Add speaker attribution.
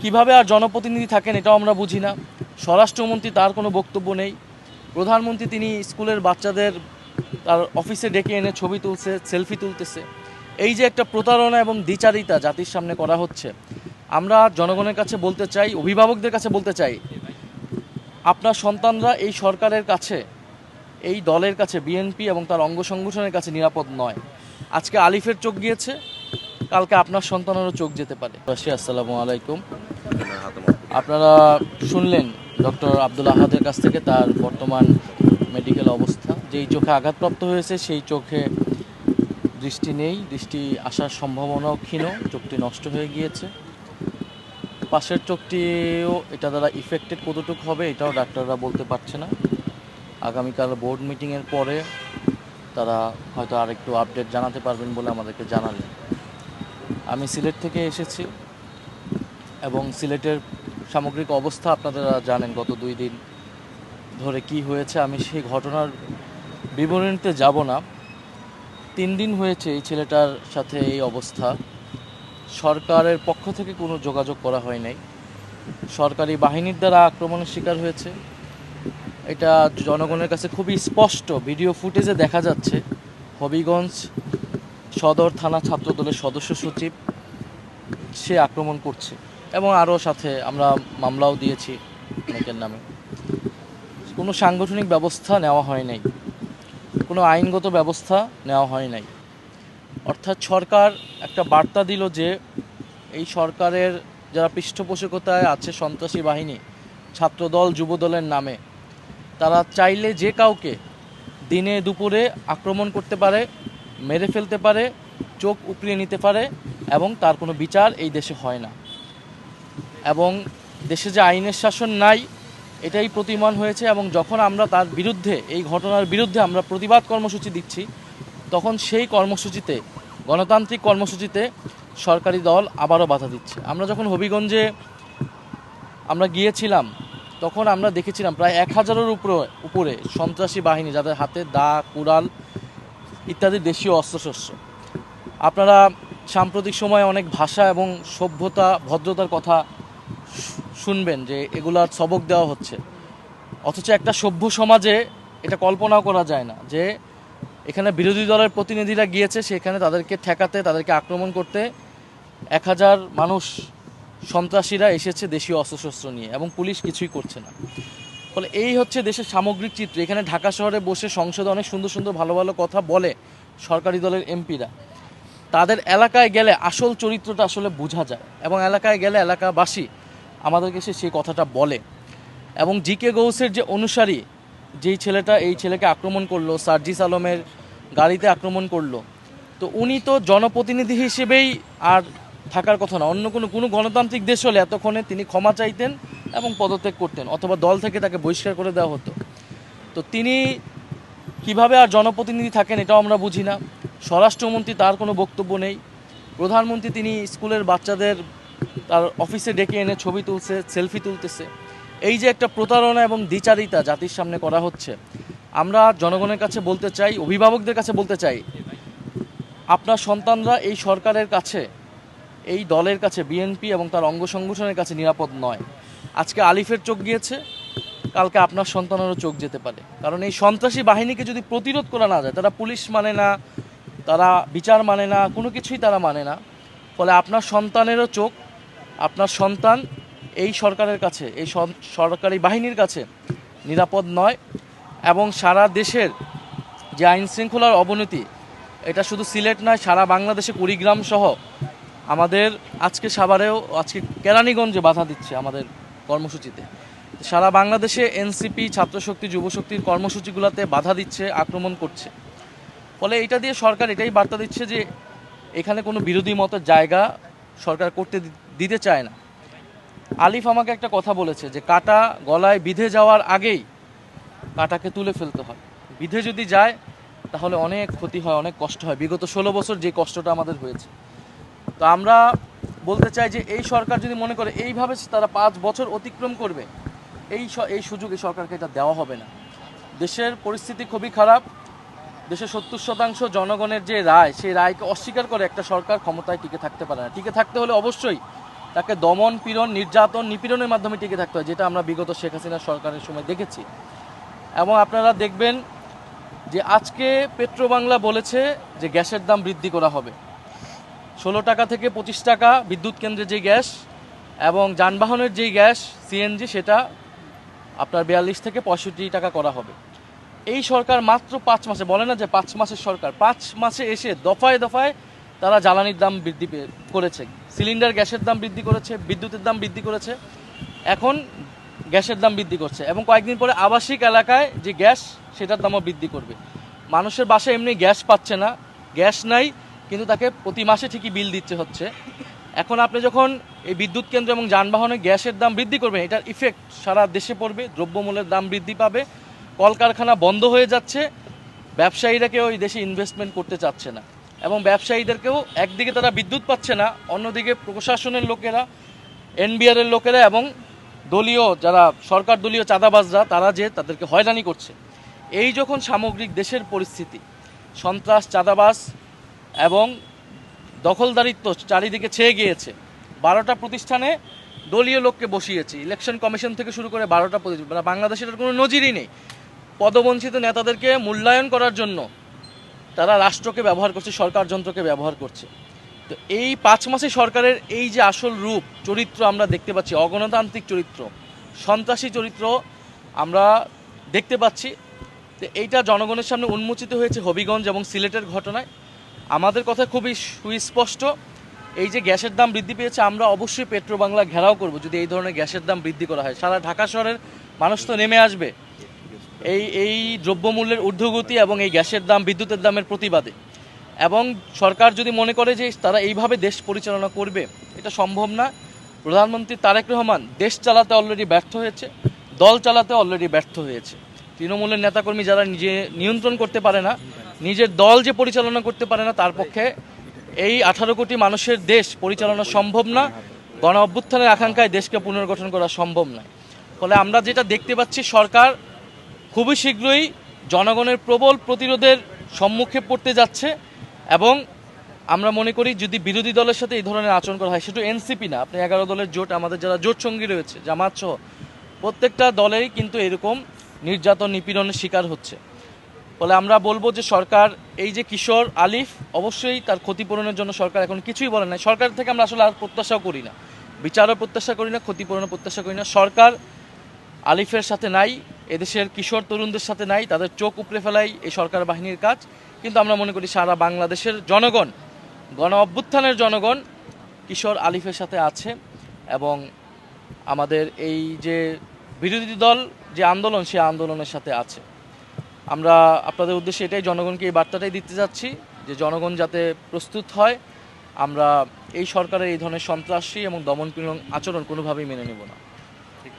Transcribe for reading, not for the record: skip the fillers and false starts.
Speaker 1: কিভাবে আর জনপ্রতিনিধি থাকেন এটাও আমরা বুঝি না। স্বরাষ্ট্রমন্ত্রী তার কোনো বক্তব্য নেই। প্রধানমন্ত্রী তিনি স্কুলের বাচ্চাদের তার অফিসে ডেকে এনে ছবি তুলছে, সেলফি তুলতেছে। এই যে একটা প্রতারণা এবং দ্বিচারিতা জাতির সামনে করা হচ্ছে, আমরা জনগণের কাছে বলতে চাই, অভিভাবকদের কাছে বলতে চাই, আপনার সন্তানরা এই সরকারের কাছে, এই দলের কাছে, বিএনপি এবং তার অঙ্গ সংগঠনের কাছে নিরাপদ নয়। আজকে আলিফের চোখ গিয়েছে, কালকে আপনার সন্তানেরও চোখ যেতে পারে। আসসালামু আলাইকুম। আপনারা শুনলেন ডক্টর আব্দুল আহাদের কাছ থেকে তার বর্তমান মেডিকেল অবস্থা। যেই চোখে আঘাতপ্রাপ্ত হয়েছে সেই চোখে দৃষ্টি নেই, দৃষ্টি আসার সম্ভাবনাও ক্ষীণ, চোখটি নষ্ট হয়ে গিয়েছে। পাশের চোখটিও এটা দ্বারা ইফেক্টেড কতটুকু হবে এটাও ডাক্তাররা বলতে পারছে না। আগামীকাল বোর্ড মিটিংয়ের পরে তারা হয়তো আরেকটু আপডেট জানাতে পারবেন বলে আমাদেরকে জানালেন। আমি সিলেট থেকে এসেছি এবং সিলেটের সামগ্রিক অবস্থা আপনারা জানেন, গত 2 দিন ধরে কি হয়েছে। আমি সেই ঘটনার বিবরণীতে যাব না। 3 দিন হয়েছে এই ছেলেটার সাথে এই অবস্থা। সরকারের পক্ষ থেকে কোনো যোগাযোগ করা হয় নাই। সরকারি বাহিনীর দ্বারা আক্রমণের শিকার হয়েছে। এটা জনগণের কাছে খুবই স্পষ্ট, ভিডিও ফুটেজে দেখা যাচ্ছে। হবিগঞ্জ সদর থানা ছাত্রদলের সদস্য সচিব সে আক্রমণ করছে এবং আরও সাথে আমরা মামলাও দিয়েছি অনেকের নামে। কোনো সাংগঠনিক ব্যবস্থা নেওয়া হয় নাই, কোনো আইনগত ব্যবস্থা নেওয়া হয় নাই। অর্থাৎ সরকার একটা বার্তা দিল যে এই সরকারের যারা পৃষ্ঠপোষকতায় আছে সন্ত্রাসী বাহিনী, ছাত্রদল, যুবদলের নামে, তারা চাইলে যে কাউকে দিনে দুপুরে আক্রমণ করতে পারে, মেরে ফেলতে পারে, চোখ উপড়িয়ে নিতে পারে এবং তার কোনো বিচার এই দেশে হয় না। এবং দেশে যে আইনের শাসন নাই এটাই প্রতিমান হয়েছে। এবং যখন আমরা তার বিরুদ্ধে, এই ঘটনার বিরুদ্ধে আমরা প্রতিবাদ কর্মসূচি দিচ্ছি, তখন সেই কর্মসূচিতে, গণতান্ত্রিক কর্মসূচিতে সরকারি দল আবারও বাধা দিচ্ছে। আমরা যখন হবিগঞ্জে আমরা গিয়েছিলাম তখন আমরা দেখেছিলাম প্রায় 1000-এর উপরে সন্ত্রাসী বাহিনী, যাদের হাতে দা, কুড়াল ইত্যাদি দেশীয় অস্ত্রশস্ত্র। আপনারা সাম্প্রতিক সময়ে অনেক ভাষা এবং সভ্যতা, ভদ্রতার কথা শুনবেন যে এগুলার সবক দেওয়া হচ্ছে। অথচ একটা সভ্য সমাজে এটা কল্পনাও করা যায় না যে এখানে বিরোধী দলের প্রতিনিধিরা গিয়েছে, সেখানে তাদেরকে ঠেকাতে, তাদেরকে আক্রমণ করতে 1000 মানুষ, সন্ত্রাসীরা এসেছে দেশীয় অস্ত্রশস্ত্র নিয়ে এবং পুলিশ কিছুই করছে না। ফলে এই হচ্ছে দেশের সামগ্রিক চিত্র। এখানে ঢাকা শহরে বসে সংসদে অনেক সুন্দর সুন্দর ভালো ভালো কথা বলে সরকারি দলের এমপিরা, তাদের এলাকায় গেলে আসল চরিত্রটা আসলে বোঝা যায় এবং এলাকায় গেলে এলাকাবাসী আমাদেরকে সেই কথাটা বলে। এবং জিকে গৌসের যে অনুসারী, যেই ছেলেটা এই ছেলেকে আক্রমণ করলো, সার্জিস আলমের গাড়িতে আক্রমণ করলো, তো উনি তো জনপ্রতিনিধি হিসেবেই আর থাকার কথা না। অন্য কোনো গণতান্ত্রিক দেশ হলে এতক্ষণে তিনি ক্ষমা চাইতেন এবং পদত্যাগ করতেন, অথবা দল থেকে তাকে বহিষ্কার করে দেওয়া হতো। তো তিনি কিভাবে আর জনপ্রতিনিধি থাকেন এটাও আমরা বুঝি না। স্বরাষ্ট্রমন্ত্রী তার কোনো বক্তব্য নেই। প্রধানমন্ত্রী তিনি স্কুলের বাচ্চাদের তার অফিসে ডেকে এনে ছবি তুলছে, সেলফি তুলতেছে। এই যে একটা প্রতারণা এবং দ্বিচারিতা জাতির সামনে করা হচ্ছে, আমরা জনগণের কাছে বলতে চাই, অভিভাবকদের কাছে বলতে চাই, আপনার সন্তানরা এই সরকারের কাছে, এই দলের কাছে, বিএনপি এবং তার অঙ্গ সংগঠনের কাছে নিরাপদ নয়। আজকে আলিফের চোখ গিয়েছে, কালকে আপনার সন্তানেরও চোখ যেতে পারে। কারণ এই সন্ত্রাসী বাহিনীকে যদি প্রতিরোধ করা না যায়, তারা পুলিশ মানে না, তারা বিচার মানে না, কোনো কিছুই তারা মানে না। ফলে আপনার সন্তানেরও চোখ, আপনার সন্তান এই সরকারের কাছে, এই সরকারি বাহিনীর কাছে নিরাপদ নয়। এবং সারা দেশের যে আইন শৃঙ্খলার অবনতি, এটা শুধু সিলেট নয়, সারা বাংলাদেশে কুড়িগ্রাম সহ আমাদের আজকে সাভারেও, আজকে কেরানীগঞ্জে বাধা দিচ্ছে আমাদের কর্মসূচিতে। সারা বাংলাদেশে এনসিপি, ছাত্রশক্তি, যুবশক্তির কর্মসূচিগুলোতে বাধা দিচ্ছে, আক্রমণ করছে। ফলে এটা দিয়ে সরকার এটাই বার্তা দিচ্ছে যে এখানে কোনো বিরোধী মতের জায়গা সরকার করতে দিতে চায় না। আলিফ আমাকে একটা কথা বলেছে যে কাঁটা গলায় বিঁধে যাওয়ার আগেই কাঁটাকে তুলে ফেলতে হয়। বিঁধে যদি যায় তাহলে অনেক ক্ষতি হয়, অনেক কষ্ট হয়। বিগত 16 বছর যে কষ্টটা আমাদের হয়েছে। তো আমরা বলতে চাই যে এই সরকার যদি মনে করে এইভাবে তারা 5 বছর অতিক্রম করবে, এই সুযোগ এই সরকারকে এটা দেওয়া হবে না। দেশের পরিস্থিতি খুবই খারাপ। দেশের 70% জনগণের যে রায়, সেই রায়কে অস্বীকার করে একটা সরকার ক্ষমতায় টিকে থাকতে পারে না। টিকে থাকতে হলে অবশ্যই তাকে দমন পীড়ন নির্যাতন নিপীড়নের মাধ্যমে টিকে থাকতে হয়, যেটা আমরা বিগত শেখ হাসিনা সরকারের সময় দেখেছি। এবং আপনারা দেখবেন যে আজকে পেট্রোবাংলা বলেছে যে গ্যাসের দাম বৃদ্ধি করা হবে 16 টাকা থেকে 25 টাকা, বিদ্যুৎ কেন্দ্রের যে গ্যাস এবং যানবাহনের যেই গ্যাস সিএনজি সেটা আপনার 42 থেকে 65 টাকা করা হবে। এই সরকার মাত্র 5 মাসে, বলে না যে 5 মাসের সরকার, 5 মাসে এসে দফায় দফায় তারা জ্বালানির দাম বৃদ্ধি করেছে, সিলিন্ডার গ্যাসের দাম বৃদ্ধি করেছে, বিদ্যুতের দাম বৃদ্ধি করেছে, এখন গ্যাসের দাম বৃদ্ধি করছে এবং কয়েকদিন পরে আবাসিক এলাকায় যে গ্যাস সেটার দামও বৃদ্ধি করবে। মানুষের বাসায় এমনি গ্যাস পাচ্ছে না, গ্যাস নাই, কিন্তু তাকে প্রতি মাসে ঠিকই বিল দিচ্ছে হচ্ছে। এখন আপনি যখন এই বিদ্যুৎ কেন্দ্র এবং যানবাহনে গ্যাসের দাম বৃদ্ধি করবেন, এটার ইফেক্ট সারা দেশে পড়বে, দ্রব্যমূল্যের দাম বৃদ্ধি পাবে, কলকারখানা বন্ধ হয়ে যাচ্ছে, ব্যবসায়ীরা কেউ ওই দেশে ইনভেস্টমেন্ট করতে চাচ্ছে না এবং ব্যবসায়ীদেরকেও একদিকে তারা বিদ্যুৎ পাচ্ছে না, অন্যদিকে প্রশাসনের লোকেরা, এনবিআরের লোকেরা এবং দলীয় যারা সরকার দলীয় চাঁদাবাজরা তারা যে তাদেরকে হয়রানি করছে। এই যখন সামগ্রিক দেশের পরিস্থিতি, সন্ত্রাস, চাঁদাবাজ এবং দখলদারিত্ব চারিদিকে ছেয়ে গিয়েছে, 12টা প্রতিষ্ঠানে দলীয় লোককে বসিয়েছে, ইলেকশন কমিশন থেকে শুরু করে 12টা প্রতিষ্ঠান, মানে বাংলাদেশের কোনো নজিরই নেই। পদবঞ্চিত নেতাদেরকে মূল্যায়ন করার জন্য তারা রাষ্ট্রকে ব্যবহার করছে, সরকার যন্ত্রকে ব্যবহার করছে। তো এই 5 মাসে সরকারের এই যে আসল রূপ চরিত্র আমরা দেখতে পাচ্ছি, অগণতান্ত্রিক চরিত্র, সন্ত্রাসী চরিত্র আমরা দেখতে পাচ্ছি। তো এইটা জনগণের সামনে উন্মোচিত হয়েছে হবিগঞ্জ এবং সিলেটের ঘটনায়। আমাদের কথা খুবই সুস্পষ্ট, এই যে গ্যাসের দাম বৃদ্ধি পেয়েছে, আমরা অবশ্যই পেট্রোবাংলা ঘেরাও করব যদি এই ধরনের গ্যাসের দাম বৃদ্ধি করা হয়। সারা ঢাকা শহরের মানুষ তো নেমে আসবে এই দ্রব্যমূল্যের ঊর্ধ্বগতি এবং এই গ্যাসের দাম, বিদ্যুতের দামের প্রতিবাদে। এবং সরকার যদি মনে করে যে তারা এইভাবে দেশ পরিচালনা করবে, এটা সম্ভব না। প্রধানমন্ত্রী তারেক রহমান দেশ চালাতে অলরেডি ব্যর্থ হয়েছে, দল চালাতে অলরেডি ব্যর্থ হয়েছে। তৃণমূলের নেতাকর্মী যারা নিজে নিয়ন্ত্রণ করতে পারে না, নিজের দল যে পরিচালনা করতে পারে না, তার পক্ষে এই 18 কোটি মানুষের দেশ পরিচালনা সম্ভব না। গণ অভ্যুত্থানের আকাঙ্ক্ষায় দেশকে পুনর্গঠন করা সম্ভব নয়। ফলে আমরা যেটা দেখতে পাচ্ছি, সরকার খুবই শীঘ্রই জনগণের প্রবল প্রতিরোধের সম্মুখে পড়তে যাচ্ছে এবং আমরা মনে করি যদি বিরোধী দলের সাথে এই ধরনের আচরণ করা হয়, সেটা এনসিপি না, আপনি 11 দলের জোট, আমাদের যারা জোট সঙ্গী রয়েছে জামাত সহ প্রত্যেকটা দলেরই কিন্তু এরকম নির্যাতন নিপীড়নের শিকার হচ্ছে। ফলে আমরা বলবো যে সরকার এই যে কিশোর আলিফ, অবশ্যই তার ক্ষতিপূরণের জন্য সরকার এখন কিছুই বলে নাই। সরকার থেকে আমরা আসলে আর প্রত্যাশাও করি না, বিচারও প্রত্যাশা করি না, ক্ষতিপূরণও প্রত্যাশা করি না। সরকার আলিফের সাথে নাই, এদেশের কিশোর তরুণদের সাথে নাই, তাদের চোখ উপড়ে ফেলাই এই সরকার বাহিনীর কাজ। কিন্তু আমরা মনে করি সারা বাংলাদেশের জনগণ, গণ অভ্যুত্থানের জনগণ কিশোর আলিফের সাথে আছে এবং আমাদের এই যে বিরোধী দল যে আন্দোলন, সে আন্দোলনের সাথে আছে। আমরা আপনাদের উদ্দেশ্যে এটাই জনগণকে এই বার্তাটাই দিতে যাচ্ছি যে জনগণ যাতে প্রস্তুত হয়, আমরা এই সরকারের এই ধরনের সন্ত্রাসী এবং দমনপীড়ন আচরণ কোনোভাবেই মেনে নেব না।